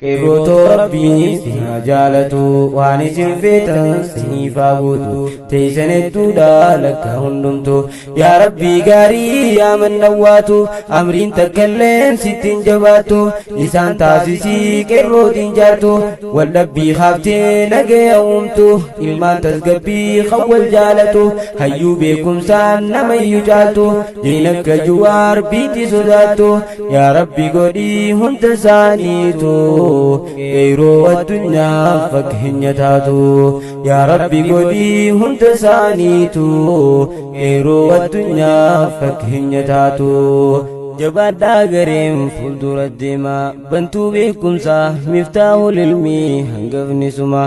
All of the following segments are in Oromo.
Qeerrooto rabbii sinaa jaalatu waan isin feetan siniif haa guutu teeysan hedduudha lakka hundumtu yaa rabbii gaarii yaa mannawwaatu amriin takkailleen sittiin jabaatu isaan taasisii qeerrootiin jaartu waldhabbii haaftee nagaya uumtu ilmaan tasgabbii khawwal jaalatu hayyuu beekumsaan namayyuu caaltu diin akka juwaar biitti sodaattu yaa rabbi godhii hunda isaaniitu qeerroo addunyaa fakkeenya taatu yaa rabbi godhii hunda isaaniitu qeerroo addunyaa fakkeenya taatu jabaadhaa gareen fuuldura deemaa bantuu beekumsaa miftaahul ilmii hangafni suma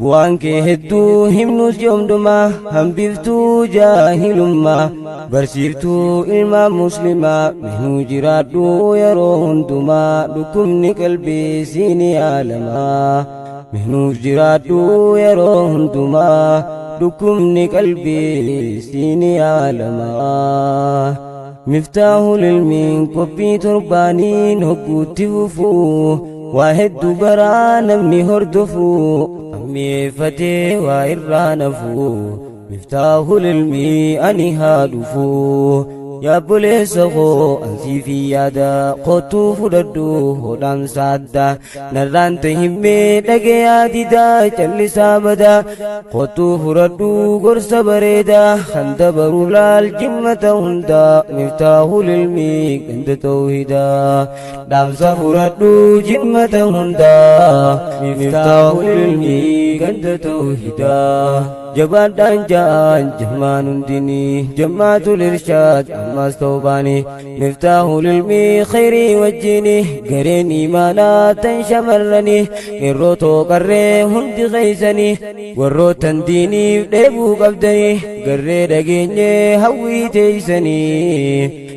bu'aan kee hedduu himnus yoomdumaa hambiftuu jaahilummaa barsiiftuu ilmaa muslimaa minuu jiraadhu yeroo hundumaa dhukkubni qalbii siinii aalamaa minuu jiraadhu yeroo hundumaa dhukkubni qalbii siinii aalamaa مفتاح للمين كوبي تربانين هكوتي وفو واحد برانا مني هردفو أمي فتي وإرانفو مفتاح للمي أني هادفو يا بوليس خو أنسي في يادا قطو فردو هدام سادا نران تهمي لغي آددا چل سابدا قطو فردو غرس بريدا خند برولال جمة هندا مفتاح للمي گند توحيدا دام سفردو جمة هندا مفتاح للمي گند توحيدا جبادان جان جمان ديني جماعة الإرشاد أماس توباني مفتاح للمي خيري وجيني قرين إيمانا تنشمرني إروتو قري هند غيسني وروتن ديني ديبو قبدني قري دقيني هوي تيسني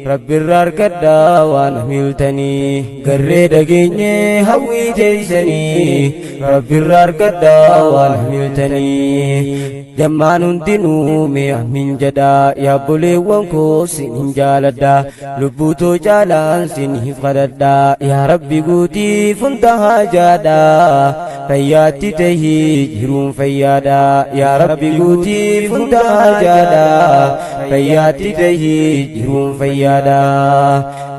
ربي الرار كدا وانا ملتني قري دقيني هوي تيسني ربي الرار كدا وانا ملتني جمان دينو مي من جدا يا بولي وانكو سنين جالدا لبوتو جالان سنين فرددا يا ربي قوتي فنتها جادا فياتي تهي جرون فيادا يا ربي قوتي فنتها جادا فياتي تهي جرون فيادا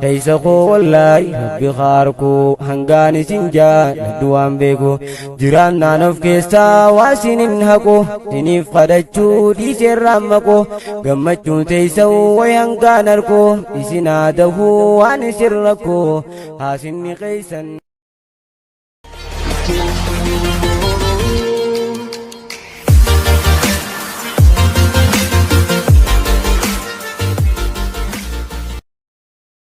ليس خو والله ربي خاركو هنغاني سنجا ندوان بيكو جران نانف كيسا واسنين هكو سنين فدچو دي سرامكو غمچو تيسو ويانغان اركو اسنا دهو وان سركو حاسن قيسن